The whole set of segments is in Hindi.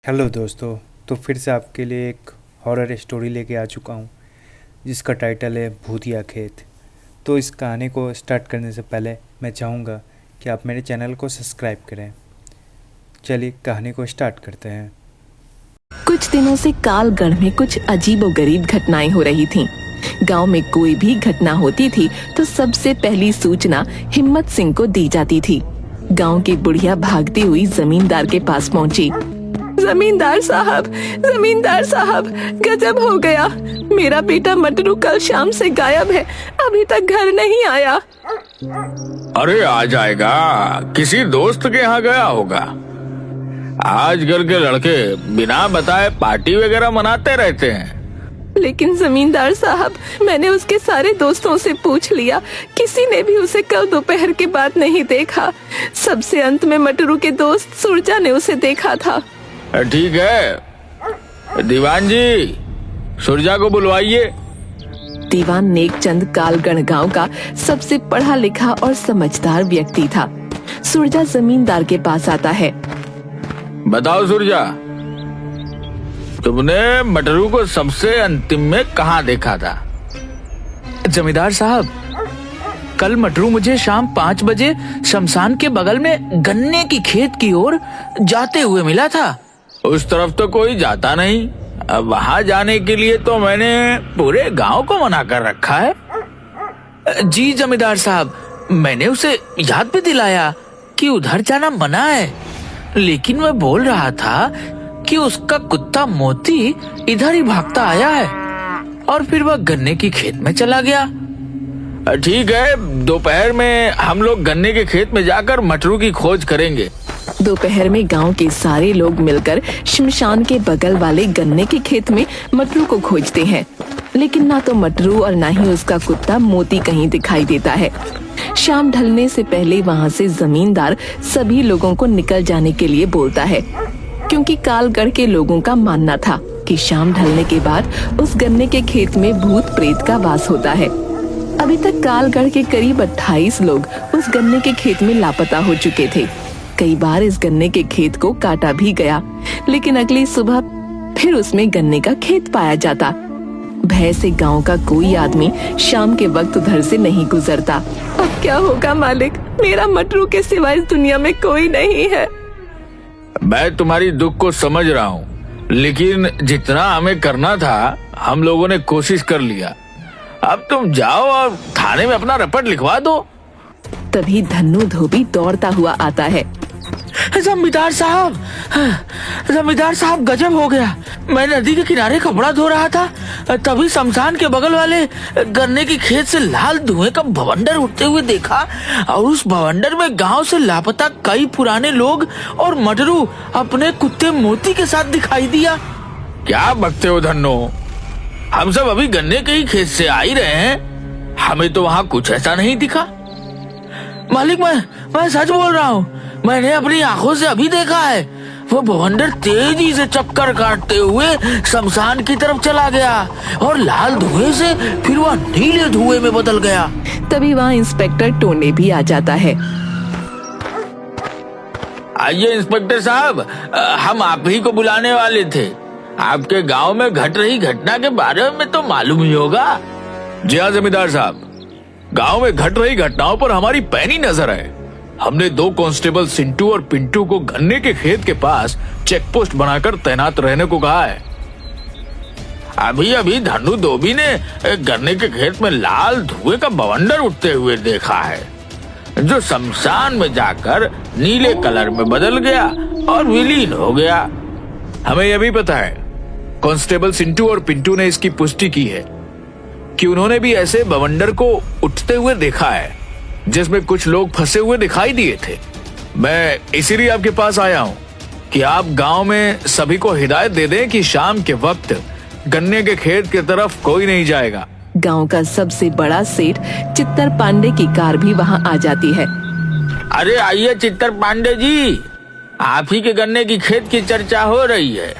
हेलो दोस्तों। तो फिर से आपके लिए एक हॉरर स्टोरी लेके आ चुका हूँ जिसका टाइटल है भूतिया खेत। तो इस कहानी को स्टार्ट करने से पहले मैं चाहूँगा कि आप मेरे चैनल को सब्सक्राइब करें। चलिए कहानी को स्टार्ट करते हैं। कुछ दिनों से कालगढ़ में कुछ अजीबोगरीब घटनाएं हो रही थीं। गांव में कोई भी घटना होती थी तो सबसे पहली सूचना हिम्मत सिंह को दी जाती थी। गांव की बुढ़िया भागती हुई जमींदार के पास पहुंची। जमींदार साहब, गजब हो गया। मेरा बेटा मटरू कल शाम से गायब है, अभी तक घर नहीं आया। अरे आ जाएगा, किसी दोस्त के यहाँ गया होगा। आजकल के लड़के बिना बताए पार्टी वगैरह मनाते रहते हैं। लेकिन जमींदार साहब, मैंने उसके सारे दोस्तों से पूछ लिया, किसी ने भी उसे कल दोपहर के बाद नहीं देखा। सबसे अंत में मटरू के दोस्त सुरजा ने उसे देखा था। ठीक है, दीवान जी सुरजा को बुलवाइए। दीवान नेकचंद कालगढ़ गांव का सबसे पढ़ा लिखा और समझदार व्यक्ति था। सुरजा जमींदार के पास आता है। बताओ सुरजा, तुमने मटरू को सबसे अंतिम में कहाँ देखा था? जमींदार साहब, कल मटरू मुझे शाम 5 बजे शमशान के बगल में गन्ने की खेत की ओर जाते हुए मिला था। उस तरफ तो कोई जाता नहीं। अब वहाँ जाने के लिए तो मैंने पूरे गांव को मना कर रखा है। जी जमींदार साहब, मैंने उसे याद भी दिलाया कि उधर जाना मना है, लेकिन मैं बोल रहा था कि उसका कुत्ता मोती इधर ही भागता आया है और फिर वह गन्ने की खेत में चला गया। ठीक है, दोपहर में हम लोग गन्ने के खेत में जाकर मटरू की खोज करेंगे। दोपहर में गांव के सारे लोग मिलकर शमशान के बगल वाले गन्ने के खेत में मटरू को खोजते हैं, लेकिन ना तो मटरू और ना ही उसका कुत्ता मोती कहीं दिखाई देता है। शाम ढलने से पहले वहां से जमींदार सभी लोगों को निकल जाने के लिए बोलता है, क्योंकि कालगढ़ के लोगों का मानना था कि शाम ढलने के बाद उस गन्ने के खेत में भूत प्रेत का वास होता है। अभी तक कालगढ़ के करीब 28 लोग उस गन्ने के खेत में लापता हो चुके थे। कई बार इस गन्ने के खेत को काटा भी गया, लेकिन अगली सुबह फिर उसमें गन्ने का खेत पाया जाता। भय से गांव का कोई आदमी शाम के वक्त उधर से नहीं गुजरता। अब क्या होगा मालिक, मेरा मटरू के सिवाय इस दुनिया में कोई नहीं है। मैं तुम्हारी दुख को समझ रहा हूँ, लेकिन जितना हमें करना था हम लोगों ने कोशिश कर लिया। अब तुम जाओ और थाने में अपना रपट लिखवा दो। तभी धन्नू धोबी दौड़ता हुआ आता है। जमींदार साहब, गजब हो गया। मैं नदी के किनारे कपड़ा धो रहा था, तभी शमशान के बगल वाले गन्ने की खेत से लाल धुएं का भवंडर उठते हुए देखा, और उस भवंडर में गांव से लापता कई पुराने लोग और मटरू अपने कुत्ते मोती के साथ दिखाई दिया। क्या बकते हो धन्नो, हम सब अभी गन्ने के ही खेत से आ ही रहे हैं, हमें तो वहाँ कुछ ऐसा नहीं दिखा। मालिक, मैं सच बोल रहा हूँ, मैंने अपनी आंखों से अभी देखा है। वो भवंडर तेजी से चक्कर काटते हुए शमशान की तरफ चला गया और लाल धुएं से फिर वह नीले धुएं में बदल गया। तभी वहाँ इंस्पेक्टर टोने भी आ जाता है। आइए इंस्पेक्टर साहब, हम आप ही को बुलाने वाले थे। आपके गांव में घट रही घटना के बारे में तो मालूम ही होगा। जी हाँ जमींदार साहब, गांव में घट रही घटनाओं पर हमारी पैनी नजर है। हमने 2 कांस्टेबल सिंटू और पिंटू को गन्ने के खेत के पास चेक पोस्ट बनाकर तैनात रहने को कहा है। अभी धन्नू धोबी ने गन्ने के खेत में लाल धुएं का बवंडर उठते हुए देखा है, जो शमशान में जाकर नीले कलर में बदल गया और विलीन हो गया। हमें यह भी पता है, कांस्टेबल सिंटू और पिंटू ने इसकी पुष्टि की है कि उन्होंने भी ऐसे बवंडर को उठते हुए देखा है जिसमें कुछ लोग फंसे हुए दिखाई दिए थे। मैं इसीलिए आपके पास आया हूँ कि आप गांव में सभी को हिदायत दे दें कि शाम के वक्त गन्ने के खेत की तरफ कोई नहीं जाएगा। गांव का सबसे बड़ा सेठ चित्तर पांडे की कार भी वहां आ जाती है। अरे आइए चित्तर पांडे जी, आप ही के गन्ने की खेत की चर्चा हो रही है।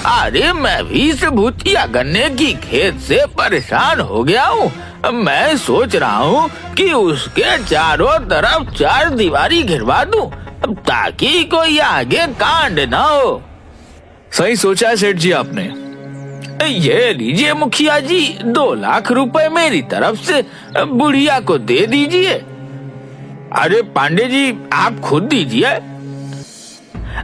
अरे मैं भी इस भूतिया गन्ने की खेत से परेशान हो गया हूँ। मैं सोच रहा हूँ कि उसके चारों तरफ 4 दीवारी घिरवा दूं, ताकि कोई आगे कांड न हो। सही सोचा है सेठ जी आपने। ये लीजिए मुखिया जी, 2 लाख रुपए मेरी तरफ से बुढ़िया को दे दीजिए। अरे पांडे जी आप खुद दीजिए।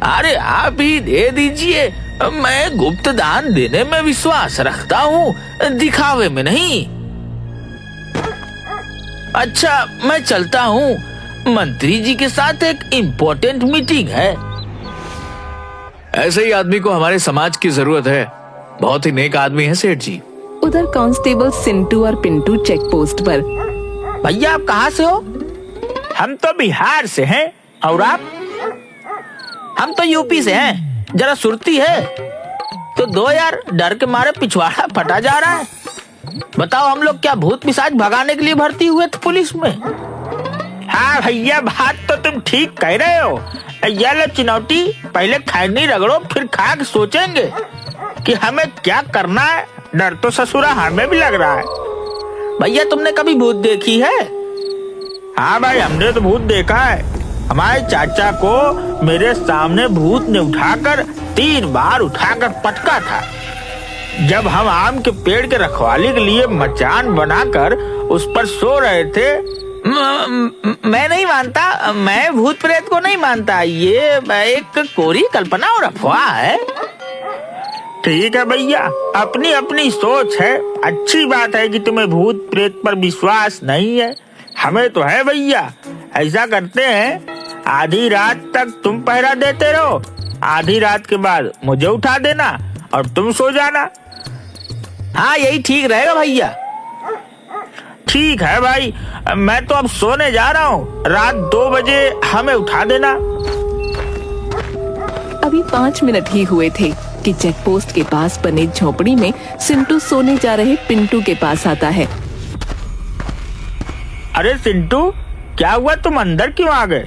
अरे आप ही दे दीजिए, मैं गुप्त दान देने में विश्वास रखता हूँ, दिखावे में नहीं। अच्छा मैं चलता हूँ, मंत्री जी के साथ एक इम्पोर्टेंट मीटिंग है। ऐसे ही आदमी को हमारे समाज की जरूरत है, बहुत ही नेक आदमी है सेठ जी। उधर कांस्टेबल सिंटू और पिंटू चेक पोस्ट पर। भैया आप कहाँ से हो? हम तो बिहार से हैं। और आप? हम तो यूपी से हैं। जरा सुरती है तो दो यार, डर के मारे पिछवाड़ा फटा जा रहा है। बताओ हम लोग क्या भूत पिशाच भगाने के लिए भर्ती हुए थे पुलिस में? हाँ भैया बात तो तुम ठीक कह रहे हो। ये लो चिनौटी, पहले खैनी रगड़ो फिर खा के सोचेंगे कि हमें क्या करना है। डर तो ससुरा हमें भी लग रहा है। भैया तुमने कभी भूत देखी है? हाँ भाई हमने तो भूत देखा है। हमारे चाचा को मेरे सामने भूत ने उठाकर 3 बार उठाकर पटका था। जब हम आम के पेड़ के रखवाली के लिए मचान बनाकर उस पर सो रहे थे। मैं नहीं मानता, मैं भूत प्रेत को नहीं मानता। ये एक कोरी कल्पना और अफवाह है। ठीक है भैया, अपनी अपनी सोच है। अच्छी बात है कि तुम्हें भूत प्रेत पर विश्वास नहीं है, हमें तो है भैया। ऐसा करते हैं, आधी रात तक तुम पहरा देते रहो, आधी रात के बाद मुझे उठा देना और तुम सो जाना। हाँ यही ठीक रहेगा भैया। ठीक है भाई, मैं तो अब सोने जा रहा हूँ। रात 2 बजे हमें उठा देना। अभी 5 मिनट ही हुए थे कि चेक पोस्ट के पास बने झोपड़ी में सिंटू सोने जा रहे पिंटू के पास आता है। अरे सिंटू क्या हुआ, तुम अंदर क्यों आ गए?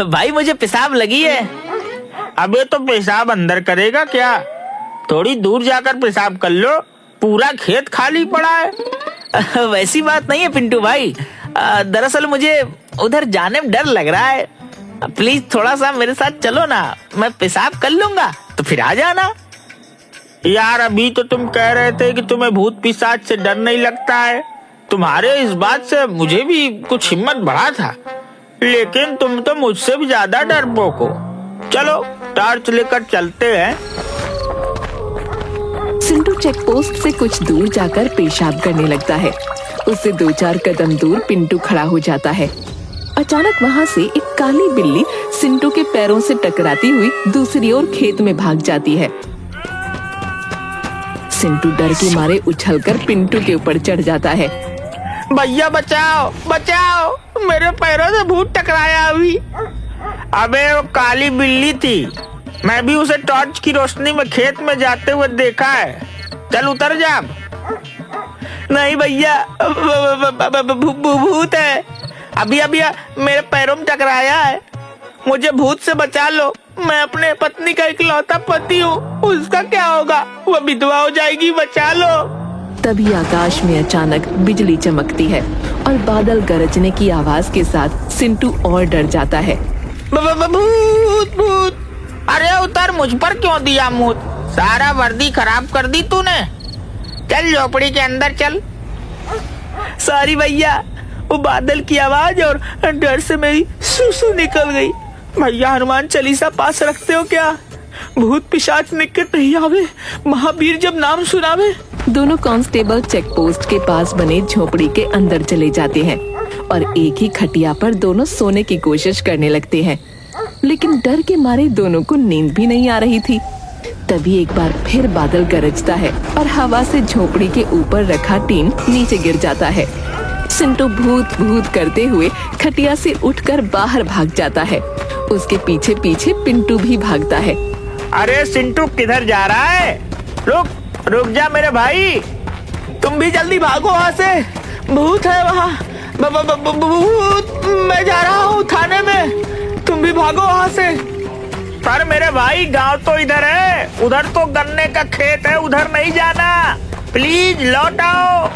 भाई मुझे पेशाब लगी है। अबे तो पेशाब अंदर करेगा क्या? थोड़ी दूर जाकर पेशाब कर लो, पूरा खेत खाली पड़ा है। वैसी बात नहीं है पिंटू भाई, दरअसल मुझे उधर जाने में डर लग रहा है। प्लीज थोड़ा सा मेरे साथ चलो ना, मैं पेशाब कर लूंगा तो फिर आ जाना। यार अभी तो तुम कह रहे थे कि तुम्हें भूत पिशाच से डर नहीं लगता है। तुम्हारे इस बात से मुझे भी कुछ हिम्मत बढ़ा था, लेकिन तुम तो मुझसे भी ज्यादा डरपोक हो। चलो टॉर्च लेकर चलते हैं। सिंटू चेक पोस्ट से कुछ दूर जाकर पेशाब करने लगता है। उससे 2-4 कदम दूर पिंटू खड़ा हो जाता है। अचानक वहाँ से एक काली बिल्ली सिंटू के पैरों से टकराती हुई दूसरी ओर खेत में भाग जाती है। सिंटू डर के मारे उछलकर पिंटू के ऊपर चढ़ जाता है। भैया बचाओ बचाओ, मेरे पैरों से भूत टकराया अभी। अबे वो काली बिल्ली थी, मैं भी उसे टॉर्च की रोशनी में खेत में जाते हुए देखा है। चल उतर जा। नहीं भैया भूत है, अभी अभी मेरे पैरों में टकराया है। मुझे भूत से बचा लो, मैं अपने पत्नी का इकलौता पति हूँ, उसका क्या होगा? वो विधवा हो जाएगी, बचा लो। तभी आकाश में अचानक बिजली चमकती है और बादल गरजने की आवाज के साथ सिंटू और डर जाता है। भूत भूत, अरे उतर, मुझ पर क्यों दिया मुँह? सारा वर्दी खराब कर दी तूने। चल झोपड़ी के अंदर चल। सॉरी भैया, वो बादल की आवाज और डर से मेरी सुसु निकल गई। भैया हनुमान चालीसा पास रखते हो क्या? भूत पिशाच निकट नहीं आवे, महावीर जब नाम सुनावे। दोनों कांस्टेबल चेक पोस्ट के पास बने झोपड़ी के अंदर चले जाते हैं और एक ही खटिया पर दोनों सोने की कोशिश करने लगते हैं, लेकिन डर के मारे दोनों को नींद भी नहीं आ रही थी। तभी एक बार फिर बादल गरजता है और हवा से झोपड़ी के ऊपर रखा टीन नीचे गिर जाता है। सिंटू भूत भूत करते हुए खटिया से उठकर बाहर भाग जाता है। उसके पीछे पीछे पिंटू भी भागता है। अरे सिंटू किधर जा रहा है? रुक रुक जा मेरे भाई, तुम भी जल्दी भागो वहाँ से, भूत है वहाँ। भूत, मैं जा रहा हूँ थाने में, तुम भी भागो वहाँ से। पर मेरे भाई गांव तो इधर है, उधर तो गन्ने का खेत है, उधर नहीं जाना। प्लीज लौट आओ,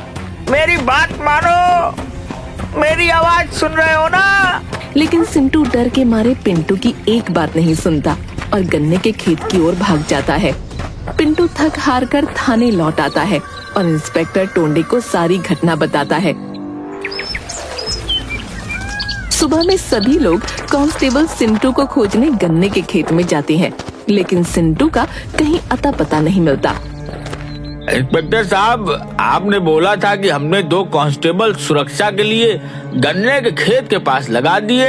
मेरी बात मानो, मेरी आवाज सुन रहे हो ना? लेकिन सिंटू डर के मारे पिंटू की एक बात नहीं सुनता और गन्ने के खेत की ओर भाग जाता है। पिंटू थक हार कर थाने लौट आता है और इंस्पेक्टर टोंडे को सारी घटना बताता है। सुबह में सभी लोग कांस्टेबल सिंटू को खोजने गन्ने के खेत में जाते हैं, लेकिन सिंटू का कहीं अता पता नहीं मिलता। इंस्पेक्टर साहब, आपने बोला था कि हमने 2 कांस्टेबल सुरक्षा के लिए गन्ने के खेत के पास लगा दिए,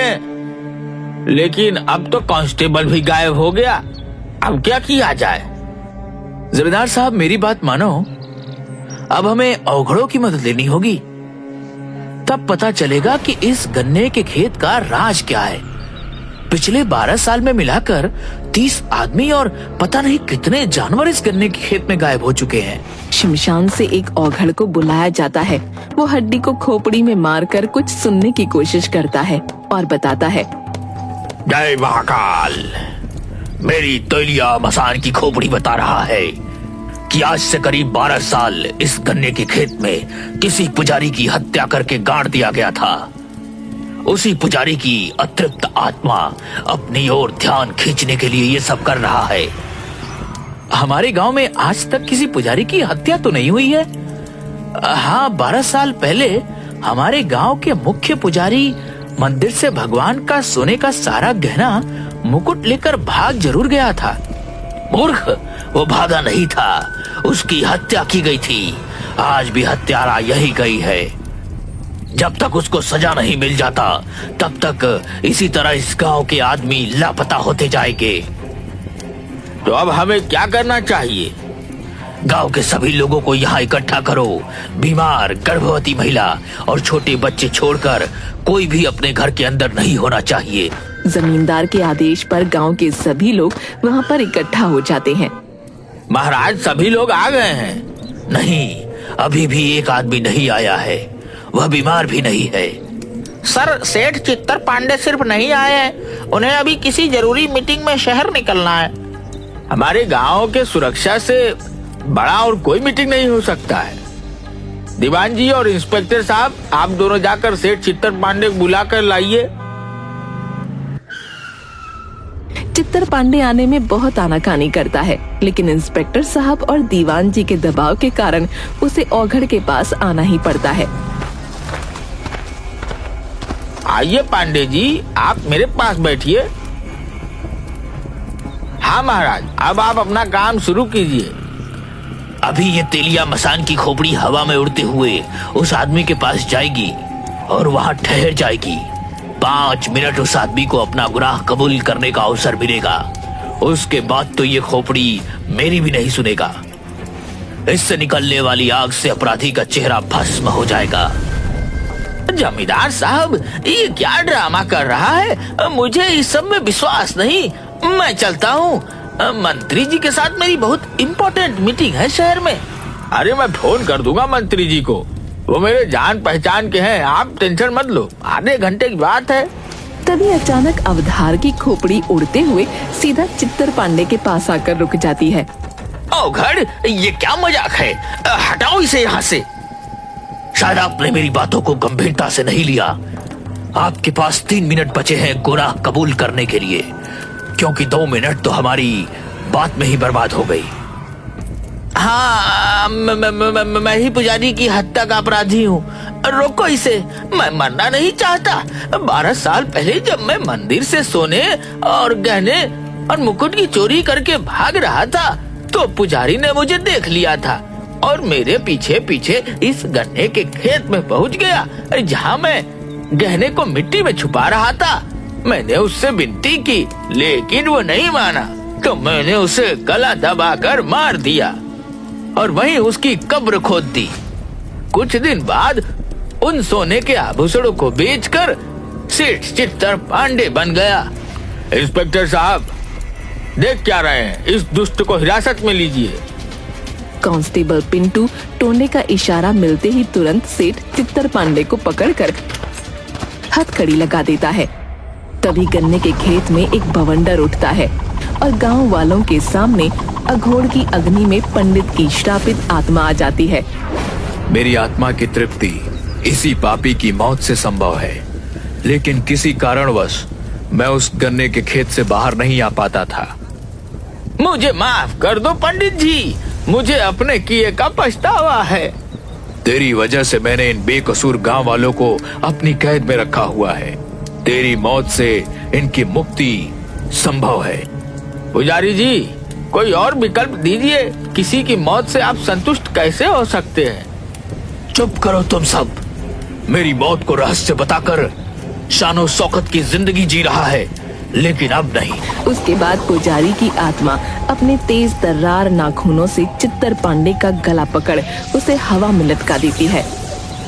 लेकिन अब तो कांस्टेबल भी गायब हो गया। अब क्या किया जाए? जमींदार साहब, मेरी बात मानो, अब हमें औघड़ों की मदद लेनी होगी। तब पता चलेगा कि इस गन्ने के खेत का राज क्या है। पिछले 12 साल में मिलाकर 30 आदमी और पता नहीं कितने जानवर इस गन्ने के खेत में गायब हो चुके हैं। शमशान से एक औघड़ को बुलाया जाता है। वो हड्डी को खोपड़ी में मारकर कुछ सुनने की कोशिश करता है और बताता है, जय महाकाल, मेरी तैलिया मसान की खोपड़ी बता रहा है कि आज से करीब 12 साल इस गन्ने के खेत में किसी पुजारी की हत्या करके गाड़ दिया गया था। उसी पुजारी की अतृप्त आत्मा अपनी ओर ध्यान खींचने के लिए ये सब कर रहा है। हमारे गांव में आज तक किसी पुजारी की हत्या तो नहीं हुई है। हाँ, 12 साल पहले हमारे गांव के मुख्य पुजारी मंदिर से भगवान का सोने का सारा गहना मुकुट लेकर भाग जरूर गया था। मूर्ख, वो भागा नहीं था, उसकी हत्या की गई थी। आज भी हत्यारा यही गई है। जब तक उसको सजा नहीं मिल जाता तब तक इसी तरह इस गांव के आदमी लापता होते जाएंगे। तो अब हमें क्या करना चाहिए? गांव के सभी लोगों को यहाँ इकट्ठा करो। बीमार, गर्भवती महिला और छोटे बच्चे छोड़कर कोई भी अपने घर के अंदर नहीं होना चाहिए। जमींदार के आदेश पर गांव के सभी लोग वहाँ पर इकट्ठा हो जाते हैं। महाराज, सभी लोग आ गए हैं? नहीं, अभी भी एक आदमी नहीं आया है, वह बीमार भी नहीं है। सर, सेठ चित्तर पांडे सिर्फ नहीं आए हैं, उन्हें अभी किसी जरूरी मीटिंग में शहर निकलना है। हमारे गांव के सुरक्षा से बड़ा और कोई मीटिंग नहीं हो सकता है। दीवान जी और इंस्पेक्टर साहब, आप दोनों जाकर सेठ चित्तर पांडे को बुला कर लाइए। चित्तर पांडे आने में बहुत आनाकानी करता है, लेकिन इंस्पेक्टर साहब और दीवान जी के दबाव के कारण उसे औघड़ के पास आना ही पड़ता है। आइए पांडे जी, आप मेरे पास बैठिए। हाँ महाराज, अब आप अपना काम शुरू कीजिए। अभी ये तेलिया मसान की खोपड़ी हवा में उड़ते हुए उस आदमी के पास जाएगी और वहाँ ठहर जाएगी। 5 मिनट उस आदमी को अपना गुनाह कबूल करने का अवसर मिलेगा। उसके बाद तो ये खोपड़ी मेरी भी नहीं सुनेगा। इससे निकलने वाली आग से अपराधी का चेहरा भस्म हो जाएगा। जमींदार साहब, ये क्या ड्रामा कर रहा है? मुझे इस सब में विश्वास नहीं। मैं चलता हूँ, मंत्री जी के साथ मेरी बहुत इम्पोर्टेंट मीटिंग है शहर में। अरे मैं फोन कर दूंगा मंत्री जी को, वो मेरे जान पहचान के हैं, आप टेंशन मत लो, आधे घंटे की बात है। तभी अचानक अवधार की खोपड़ी उड़ते हुए सीधा चित्तर पांडे के पास आकर रुक जाती है। औघड़, ये क्या मजाक है? हटाओ इसे यहाँ से। शायद आपने मेरी बातों को गंभीरता से नहीं लिया। आपके पास 3 मिनट बचे हैं गुनाह कबूल करने के लिए, क्योंकि 2 मिनट तो हमारी बात में ही बर्बाद हो गई। हाँ, मैं ही पुजारी की हत्या का अपराधी हूँ। रोको इसे, मैं मरना नहीं चाहता। 12 साल पहले जब मैं मंदिर से सोने और गहने और मुकुट की चोरी करके भाग रहा था तो पुजारी ने मुझे देख लिया था और मेरे पीछे पीछे इस गन्ने के खेत में पहुँच गया, जहाँ मैं गहने को मिट्टी में छुपा रहा था। मैंने उससे विनती की, लेकिन वो नहीं माना, तो मैंने उसे गला दबाकर मार दिया और वहीं उसकी कब्र खोद दी। कुछ दिन बाद उन सोने के आभूषणों को बेचकर सेठ चित्तर पांडे बन गया। इंस्पेक्टर साहब, देख क्या रहे हैं, इस दुष्ट को हिरासत में लीजिए। कांस्टेबल पिंटू टोंडे का इशारा मिलते ही तुरंत सेठ चित्तर पांडे को पकड़कर हथकड़ी लगा देता है। तभी गन्ने के खेत में एक बवंडर उठता है और गांव वालों के सामने अघोर की अग्नि में पंडित की श्रापित आत्मा आ जाती है। मेरी आत्मा की तृप्ति इसी पापी की मौत से संभव है, लेकिन किसी कारणवश मैं उस गन्ने के खेत से बाहर नहीं आ पाता था। मुझे माफ कर दो पंडित जी, मुझे अपने किए का पछतावा है। तेरी वजह से मैंने इन बेकसूर गांव वालों को अपनी कैद में रखा हुआ है। तेरी मौत से इनकी मुक्ति संभव है। पुजारी जी, कोई और विकल्प दीजिए। किसी की मौत से आप संतुष्ट कैसे हो सकते हैं? चुप करो तुम सब। मेरी मौत को रहस्य बताकर शानो शौकत की जिंदगी जी रहा है, लेकिन अब नहीं। उसके बाद पुजारी की आत्मा अपने तेज तर्रार नाखूनों से चित्तर पांडे का गला पकड़ उसे हवा में लटका देती है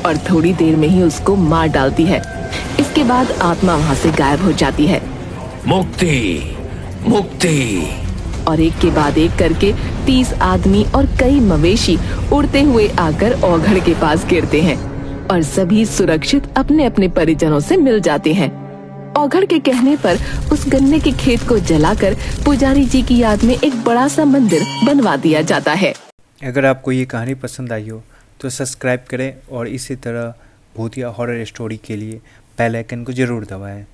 और थोड़ी देर में ही उसको मार डालती है। इसके बाद आत्मा वहाँ से गायब हो जाती है मुक्ति, मुक्ति। और एक के बाद एक करके 30 आदमी और कई मवेशी उड़ते हुए आकर औघड़ के पास गिरते हैं और सभी सुरक्षित अपने अपने परिजनों से मिल जाते हैं। औघड़ के कहने पर उस गन्ने के खेत को जलाकर पुजारी जी की याद में एक बड़ा सा मंदिर बनवा दिया जाता है। अगर आपको ये कहानी पसंद आई हो तो सब्सक्राइब करें और इसी तरह भूतिया हॉरर स्टोरी के लिए बेल आइकन को ज़रूर दबाएं।